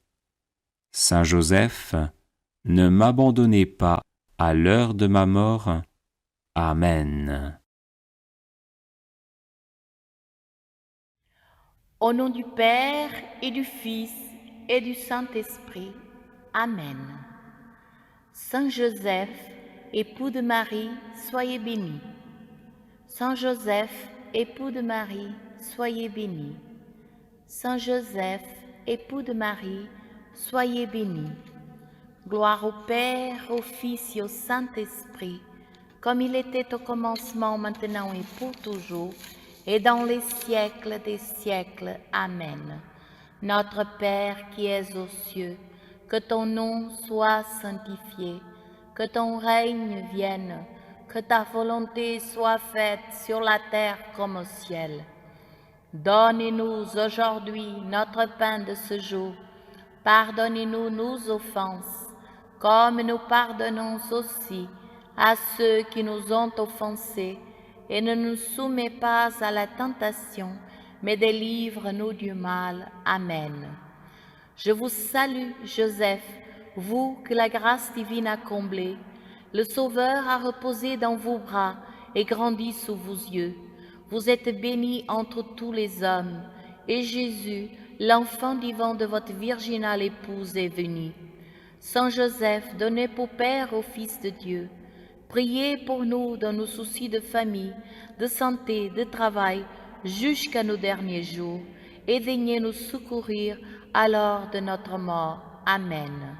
Saint Joseph, ne m'abandonnez pas à l'heure de ma mort. Amen. Au nom du Père et du Fils et du Saint-Esprit. Amen. Saint Joseph, époux de Marie, soyez béni. Saint Joseph, époux de Marie, soyez béni. Saint Joseph, époux de Marie, soyez béni. Gloire au Père, au Fils et au Saint-Esprit, comme il était au commencement, maintenant et pour toujours, et dans les siècles des siècles. Amen. Notre Père qui es aux cieux, que ton nom soit sanctifié, que ton règne vienne, que ta volonté soit faite sur la terre comme au ciel. Donne-nous aujourd'hui notre pain de ce jour. Pardonnez-nous nos offenses, comme nous pardonnons aussi à ceux qui nous ont offensés, et ne nous soumets pas à la tentation, mais délivre-nous du mal. Amen. Je vous salue, Joseph, vous que la grâce divine a comblé. Le Sauveur a reposé dans vos bras et grandi sous vos yeux. Vous êtes bénie entre tous les hommes, et Jésus, l'enfant divin de votre virginale épouse, est venu. Saint Joseph, donnez pour Père au Fils de Dieu. Priez pour nous dans nos soucis de famille, de santé, de travail, jusqu'à nos derniers jours, et daignez nous secourir à l'heure de notre mort. Amen.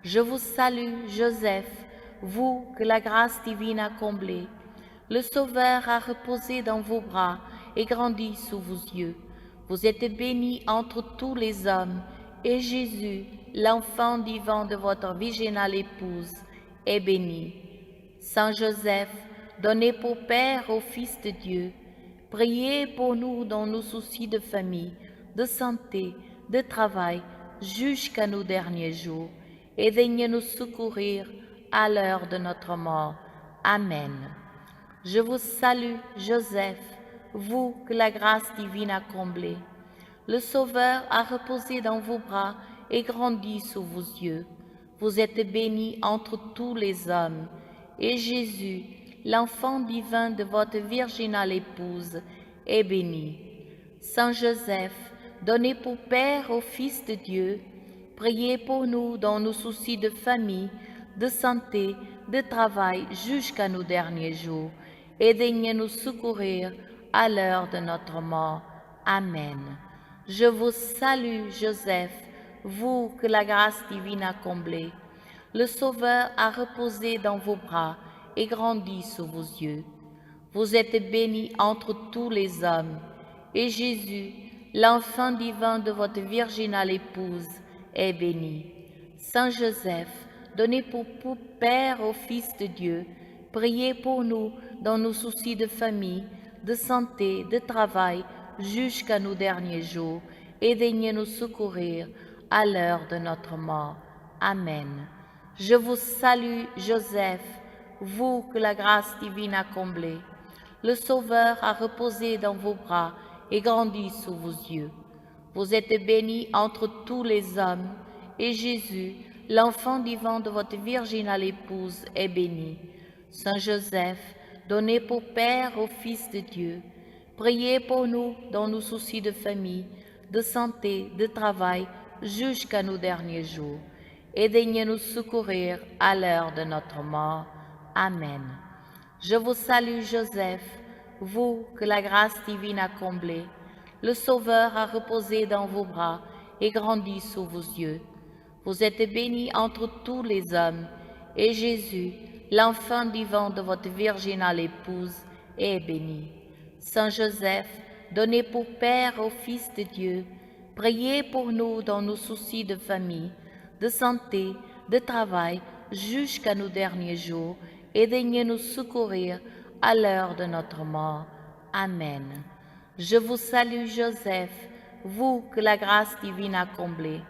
Je vous salue, Joseph, vous que la grâce divine a comblé. Le Sauveur a reposé dans vos bras et grandi sous vos yeux. Vous êtes bénie entre tous les hommes, et Jésus, l'enfant divin de votre virginale épouse, est béni. Saint Joseph, donnez pour Père au Fils de Dieu. Priez pour nous dans nos soucis de famille, de santé, de travail, jusqu'à nos derniers jours, et daignez nous secourir à l'heure de notre mort. Amen. Je vous salue, Joseph, vous que la grâce divine a comblé. Le Sauveur a reposé dans vos bras et grandi sous vos yeux. Vous êtes bénie entre tous les hommes, et Jésus, l'enfant divin de votre virginale épouse, est béni. Saint Joseph, donnez pour Père au Fils de Dieu. Priez pour nous dans nos soucis de famille, de santé, de travail, jusqu'à nos derniers jours, et daignez nous secourir à l'heure de notre mort. Amen. Je vous salue, Joseph, vous que la grâce divine a comblé. Le Sauveur a reposé dans vos bras et grandi sous vos yeux. Vous êtes bénie entre tous les hommes, et Jésus, l'enfant divin de votre virginale épouse, est béni. Saint Joseph, donnez pour Père au Fils de Dieu. Priez pour nous dans nos soucis de famille, de santé, de travail, jusqu'à nos derniers jours, et daignez nous secourir à l'heure de notre mort. Amen. Je vous salue, Joseph, vous que la grâce divine a comblé. Le Sauveur a reposé dans vos bras et grandi sous vos yeux. Vous êtes bénie entre tous les hommes, et Jésus, l'enfant divin de votre virginale épouse, est béni. Saint Joseph, donnez pour Père au Fils de Dieu. Priez pour nous dans nos soucis de famille, de santé, de travail, jusqu'à nos derniers jours, et daignez nous secourir à l'heure de notre mort. Amen. Je vous salue, Joseph, vous que la grâce divine a comblé. Le Sauveur a reposé dans vos bras et grandi sous vos yeux. Vous êtes bénie entre tous les hommes, et Jésus, l'enfant divin de votre virginale épouse, est béni. Saint Joseph, donnez pour Père au Fils de Dieu. Priez pour nous dans nos soucis de famille, de santé, de travail, jusqu'à nos derniers jours, et daignez nous secourir à l'heure de notre mort. Amen. Je vous salue, Joseph, vous que la grâce divine a comblé.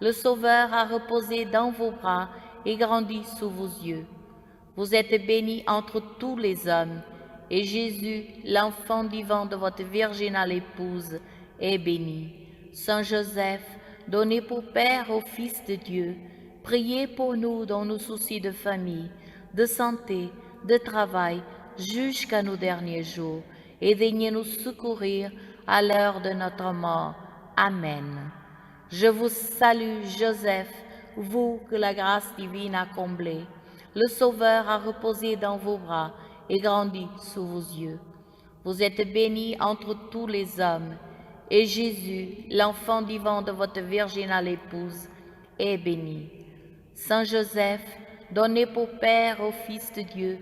Le Sauveur a reposé dans vos bras et grandi sous vos yeux. Vous êtes bénie entre tous les hommes, et Jésus, l'enfant divin de votre virginale épouse, est béni. Saint Joseph, donnez pour Père au Fils de Dieu. Priez pour nous dans nos soucis de famille, de santé, de travail, jusqu'à nos derniers jours, et daignez nous secourir à l'heure de notre mort. Amen. Je vous salue, Joseph, vous que la grâce divine a comblé. Le Sauveur a reposé dans vos bras et grandi sous vos yeux. Vous êtes bénie entre tous les hommes, et Jésus, l'enfant divin de votre virginale épouse, est béni. Saint Joseph, donnez pour Père au Fils de Dieu.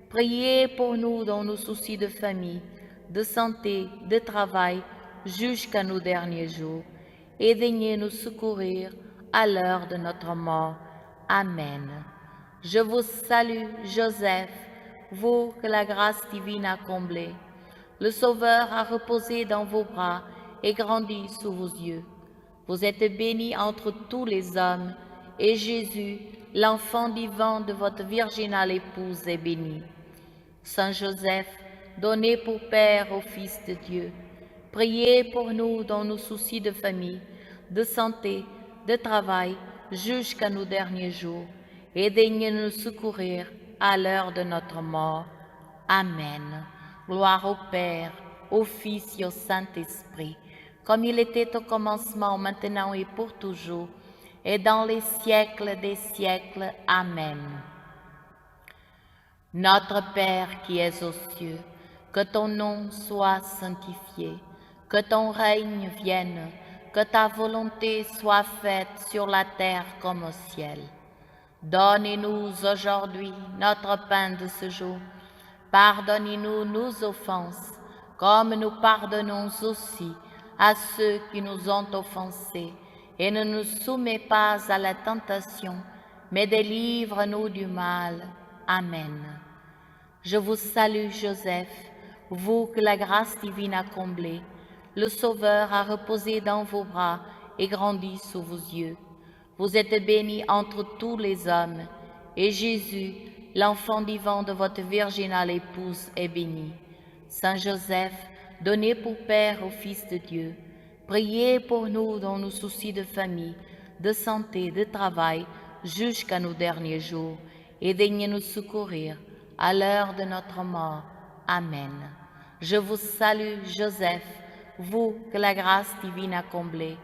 Priez pour nous dans nos soucis de famille, de santé, de travail, jusqu'à nos derniers jours, et daignez nous secourir à l'heure de notre mort. Amen. Je vous salue, Joseph, vous que la grâce divine a comblé. Le Sauveur a reposé dans vos bras et grandi sous vos yeux. Vous êtes bénie entre tous les hommes, et Jésus, l'enfant divin de votre virginale épouse, est béni. Saint Joseph, donnez pour Père au Fils de Dieu. Priez pour nous dans nos soucis de famille, de santé, de travail, jusqu'à nos derniers jours, et daignez nous secourir à l'heure de notre mort. Amen. Gloire au Père, au Fils et au Saint-Esprit, comme il était au commencement, maintenant et pour toujours, et dans les siècles des siècles. Amen. Notre Père qui es aux cieux, que ton nom soit sanctifié, que ton règne vienne, que ta volonté soit faite sur la terre comme au ciel. Donnez-nous aujourd'hui notre pain de ce jour. Pardonnez-nous nos offenses, comme nous pardonnons aussi à ceux qui nous ont offensés. Et ne nous soumets pas à la tentation, mais délivre-nous du mal. Amen. Je vous salue, Joseph, vous que la grâce divine a comblé. Le Sauveur a reposé dans vos bras et grandi sous vos yeux. Vous êtes bénie entre tous les hommes, et Jésus, l'enfant vivant de votre virginale épouse, est béni. Saint Joseph, donné pour Père au Fils de Dieu, priez pour nous dans nos soucis de famille, de santé, de travail, jusqu'à nos derniers jours, et daignez nous secourir à l'heure de notre mort. Amen. Je vous salue, Joseph, vous que la grâce divine a comblé.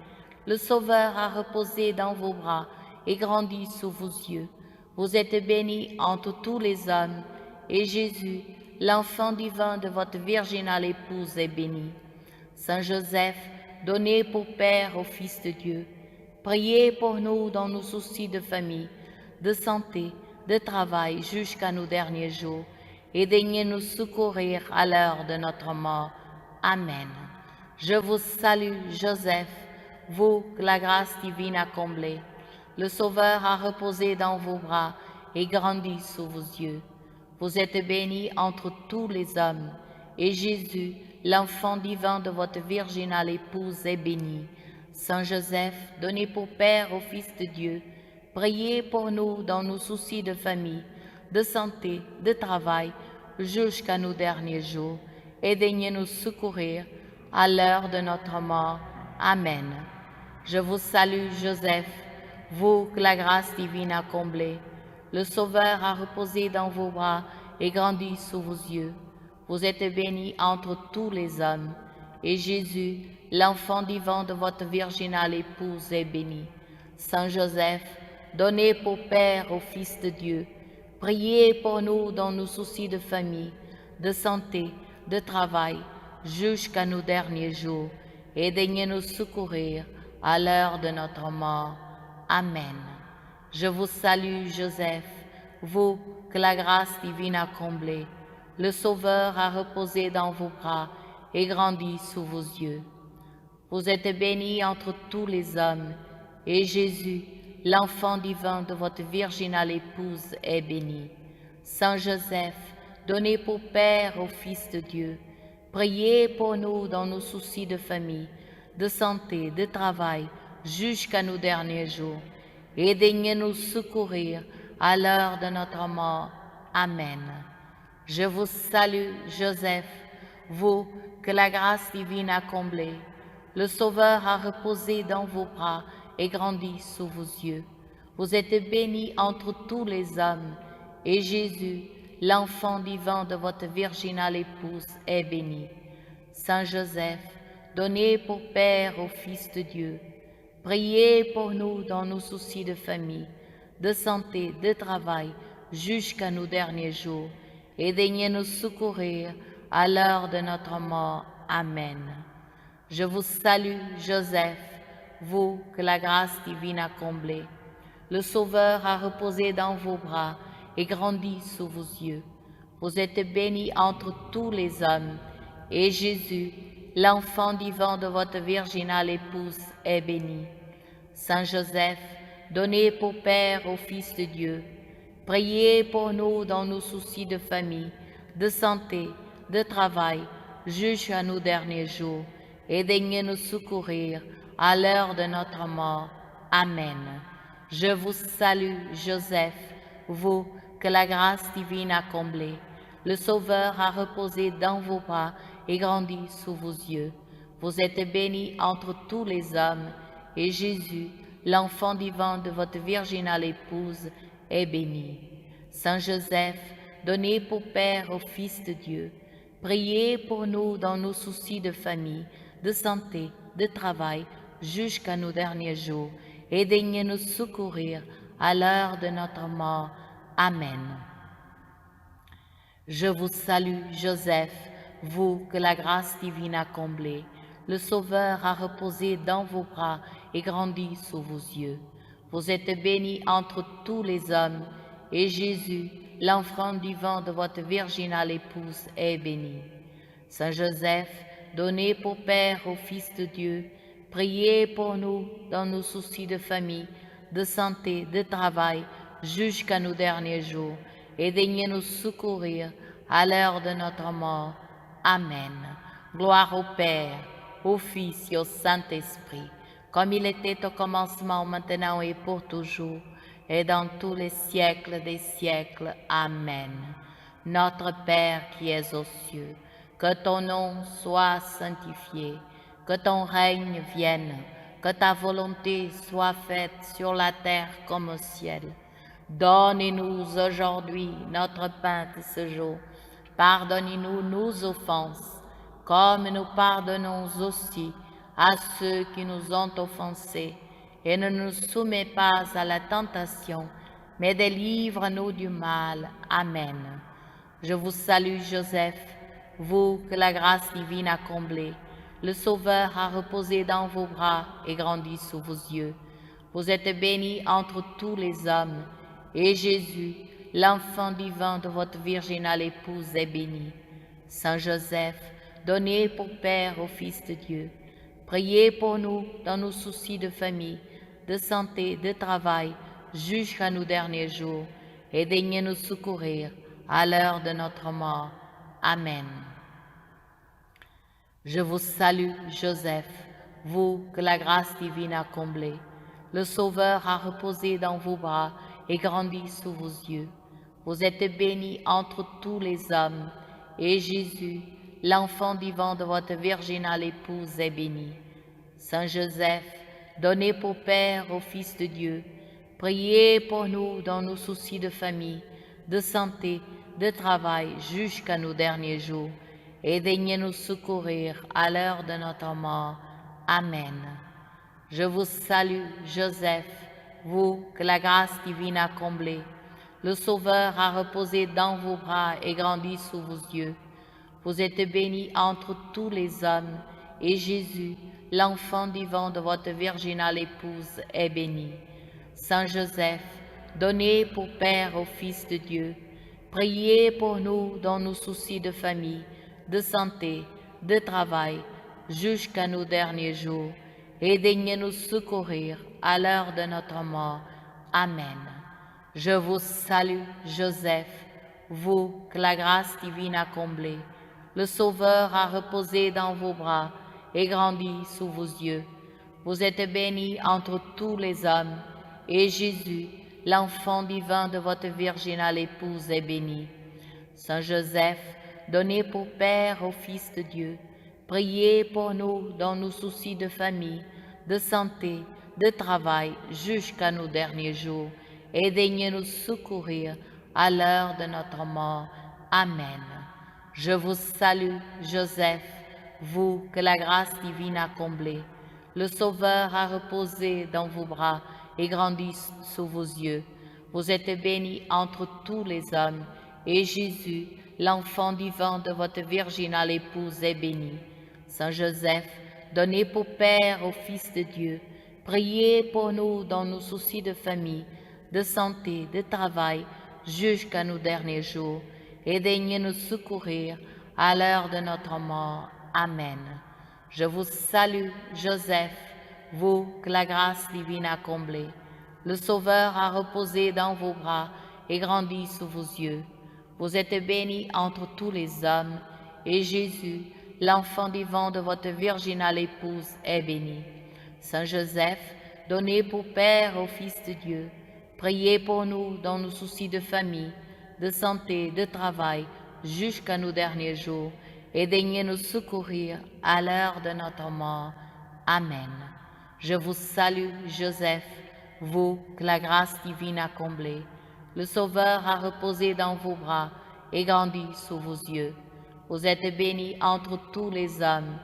Le Sauveur a reposé dans vos bras et grandi sous vos yeux. Vous êtes bénie entre tous les hommes, et Jésus, l'enfant divin de votre virginale épouse, est béni. Saint Joseph, donné pour Père au Fils de Dieu, priez pour nous dans nos soucis de famille, de santé, de travail jusqu'à nos derniers jours, et daignez nous secourir à l'heure de notre mort. Amen. Je vous salue, Joseph, vous que la grâce divine a comblé. Le Sauveur a reposé dans vos bras et grandi sous vos yeux. Vous êtes bénie entre tous les hommes, et Jésus, l'enfant divin de votre virginale épouse, est béni. Saint Joseph, donné pour Père au Fils de Dieu, priez pour nous dans nos soucis de famille, de santé, de travail, jusqu'à nos derniers jours, et daignez nous secourir à l'heure de notre mort. Amen. Je vous salue, Joseph, vous que la grâce divine a comblé. Le Sauveur a reposé dans vos bras et grandi sous vos yeux. Vous êtes bénie entre tous les hommes, et Jésus, l'enfant divin de votre virginale épouse, est béni. Saint Joseph, donné pour Père au Fils de Dieu, priez pour nous dans nos soucis de famille, de santé, de travail, jusqu'à nos derniers jours, et daignez nous secourir à l'heure de notre mort. Amen. Je vous salue, Joseph, vous que la grâce divine a comblé. Le Sauveur a reposé dans vos bras et grandi sous vos yeux. Vous êtes bénie entre tous les hommes, et Jésus, l'enfant divin de votre virginale épouse, est béni. Saint Joseph, donné pour Père au Fils de Dieu, priez pour nous dans nos soucis de famille, de santé, de travail, jusqu'à nos derniers jours, et daignez nous secourir à l'heure de notre mort. Amen. Je vous salue, Joseph, vous que la grâce divine a comblé. Le Sauveur a reposé dans vos bras et grandi sous vos yeux. Vous êtes bénie entre tous les hommes, et Jésus, l'enfant divin de votre virginale épouse, est béni. Saint Joseph, donné pour Père au Fils de Dieu, priez pour nous dans nos soucis de famille, de santé, de travail, jusqu'à nos derniers jours, et daignez nous secourir à l'heure de notre mort. Amen. Je vous salue, Joseph, vous que la grâce divine a comblé. Le Sauveur a reposé dans vos bras et grandi sous vos yeux. Vous êtes bénie entre tous les hommes, et Jésus, l'enfant divin de votre virginale épouse, est béni. Saint Joseph, donné pour Père au Fils de Dieu, priez pour nous dans nos soucis de famille, de santé, de travail, jusqu'à nos derniers jours, et daignez nous secourir à l'heure de notre mort. Amen. Je vous salue, Joseph, vous que la grâce divine a comblé. Le Sauveur a reposé dans vos bras et grandi sous vos yeux. Vous êtes bénie entre tous les hommes, et Jésus, l'enfant divin de votre virginale épouse, est béni. Saint Joseph, donné pour Père au Fils de Dieu, priez pour nous dans nos soucis de famille, de santé, de travail, jusqu'à nos derniers jours, et daignez nous secourir à l'heure de notre mort. Amen. Je vous salue, Joseph, vous que la grâce divine a comblé. Le Sauveur a reposé dans vos bras et grandi sous vos yeux. Vous êtes bénie entre tous les hommes, et Jésus, l'enfant divin de votre virginale épouse, est béni. Saint Joseph, donné pour Père au Fils de Dieu, priez pour nous dans nos soucis de famille, de santé, de travail, jusqu'à nos derniers jours, et daignez nous secourir à l'heure de notre mort. Amen. Gloire au Père, au Fils et au Saint-Esprit, comme il était au commencement, maintenant et pour toujours, et dans tous les siècles des siècles. Amen. Notre Père qui es aux cieux, que ton nom soit sanctifié, que ton règne vienne, que ta volonté soit faite sur la terre comme au ciel. Donne-nous aujourd'hui notre pain de ce jour. Pardonnez-nous nos offenses, comme nous pardonnons aussi à ceux qui nous ont offensés. Et ne nous soumets pas à la tentation, mais délivre-nous du mal. Amen. Je vous salue, Joseph, vous que la grâce divine a comblé. Le Sauveur a reposé dans vos bras et grandi sous vos yeux. Vous êtes bénie entre tous les hommes, et Jésus, l'enfant divin de votre virginale épouse, est béni. Saint Joseph, donné pour Père au Fils de Dieu, priez pour nous dans nos soucis de famille, de santé, de travail, jusqu'à nos derniers jours, et daignez nous secourir à l'heure de notre mort. Amen. Je vous salue, Joseph, vous que la grâce divine a comblé. Le Sauveur a reposé dans vos bras et grandi sous vos yeux. Vous êtes bénie entre tous les hommes, et Jésus, l'enfant divin de votre virginale épouse, est béni. Saint Joseph, donné pour Père au Fils de Dieu, priez pour nous dans nos soucis de famille, de santé, de travail, jusqu'à nos derniers jours, et daignez nous secourir à l'heure de notre mort. Amen. Je vous salue, Joseph, vous que la grâce divine a comblé. Le Sauveur a reposé dans vos bras et grandi sous vos yeux. Vous êtes bénie entre tous les hommes, et Jésus, l'enfant divin de votre virginale épouse, est béni. Saint Joseph, donné pour Père au Fils de Dieu, priez pour nous dans nos soucis de famille, de santé, de travail, jusqu'à nos derniers jours, et daignez nous secourir à l'heure de notre mort. Amen. Je vous salue, Joseph, vous que la grâce divine a comblé. Le Sauveur a reposé dans vos bras et grandi sous vos yeux. Vous êtes bénie entre tous les hommes, et Jésus, l'enfant divin de votre virginale épouse, est béni. Saint Joseph, donné pour Père au Fils de Dieu, priez pour nous dans nos soucis de famille, de santé, de travail, jusqu'à nos derniers jours, et daignez nous secourir à l'heure de notre mort. Amen. Je vous salue, Joseph, vous que la grâce divine a comblé. Le Sauveur a reposé dans vos bras et grandi sous vos yeux. Vous êtes bénie entre tous les hommes, et Jésus, l'enfant divin de votre virginale épouse, est béni. Saint Joseph, donné pour Père au Fils de Dieu, priez pour nous dans nos soucis de famille, de santé, de travail, jusqu'à nos derniers jours, et daignez nous secourir à l'heure de notre mort. Amen. Je vous salue, Joseph, vous que la grâce divine a comblé. Le Sauveur a reposé dans vos bras et grandi sous vos yeux. Vous êtes bénie entre tous les hommes, et Jésus, l'enfant divin de votre virginale épouse, est béni. Saint Joseph, donné pour Père au Fils de Dieu, priez pour nous dans nos soucis de famille, de santé, de travail, jusqu'à nos derniers jours, et daignez nous secourir à l'heure de notre mort. Amen. Je vous salue, Joseph, vous que la grâce divine a comblé. Le Sauveur a reposé dans vos bras et grandi sous vos yeux. Vous êtes bénie entre tous les hommes,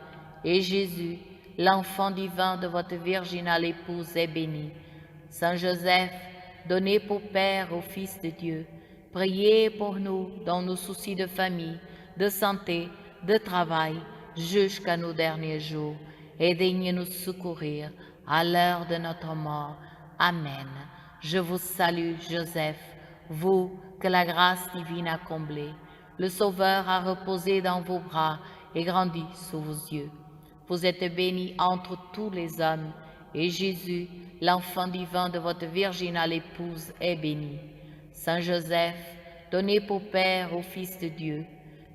et Jésus, l'enfant divin de votre virginale épouse, est béni. Saint Joseph, donné pour Père au Fils de Dieu, priez pour nous dans nos soucis de famille, de santé, de travail, jusqu'à nos derniers jours, et daignez nous secourir à l'heure de notre mort. Amen. Je vous salue, Joseph, vous que la grâce divine a comblé. Le Sauveur a reposé dans vos bras et grandi sous vos yeux. Vous êtes bénie entre tous les hommes, et Jésus, l'enfant divin de votre virginale épouse, est béni. Saint Joseph, donné pour Père au Fils de Dieu,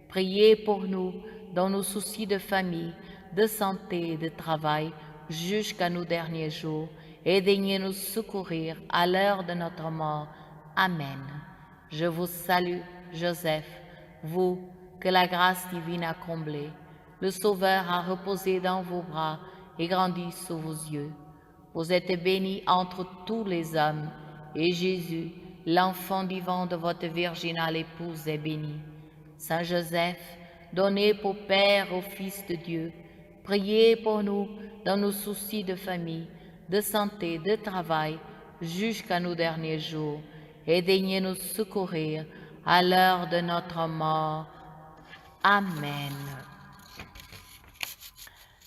priez pour nous dans nos soucis de famille, de santé et de travail, jusqu'à nos derniers jours, et daignez nous secourir à l'heure de notre mort. Amen. Je vous salue, Joseph, vous que la grâce divine a comblé. Le Sauveur a reposé dans vos bras et grandi sous vos yeux. Vous êtes bénie entre tous les hommes, et Jésus, l'enfant divin de votre virginale épouse, est béni. Saint Joseph, donné pour Père au Fils de Dieu, priez pour nous dans nos soucis de famille, de santé, de travail, jusqu'à nos derniers jours, et daignez nous secourir à l'heure de notre mort. Amen.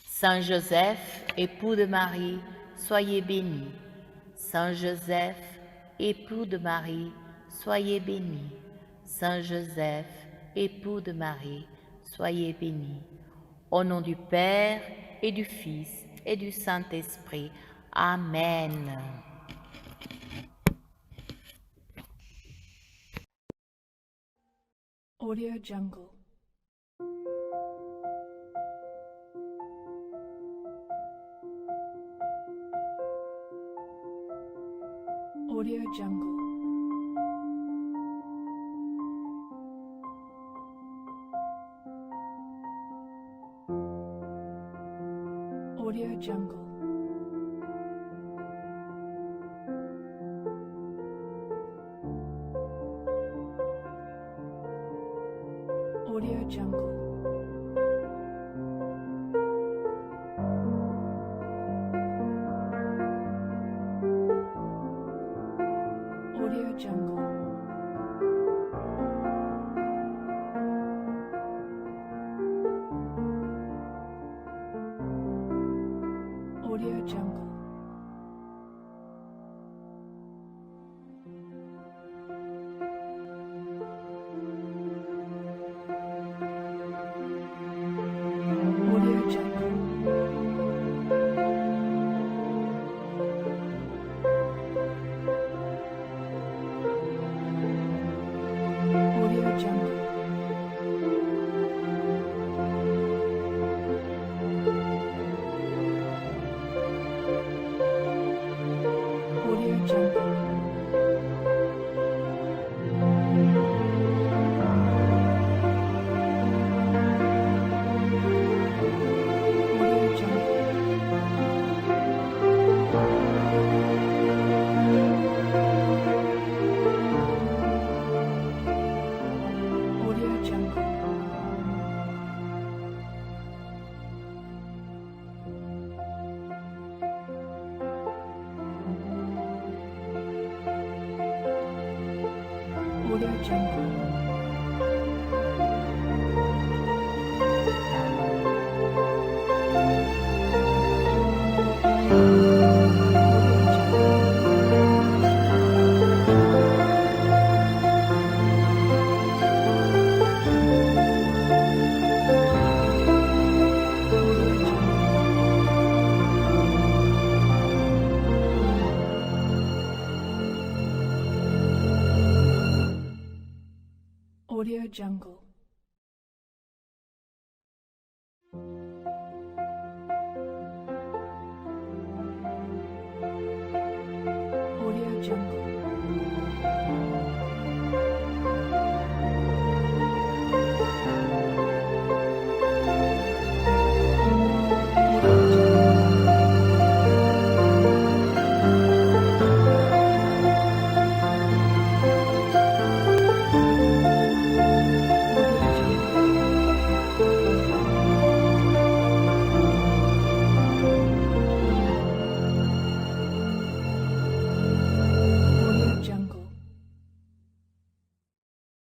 Saint Joseph, époux de Marie, soyez béni. Saint Joseph, époux de Marie, soyez béni. Saint Joseph, époux de Marie, soyez béni. Au nom du Père et du Fils et du Saint-Esprit. Amen. Audio Jungle. Audio Jungle. Audio Jungle. Audio Jungle. Audio Jungle. Audio Jungle. Audio Jungle. Audio Jungle. Audio Jungle. Audio Jungle. Audio Jungle. Audio Jungle. Audio Jungle.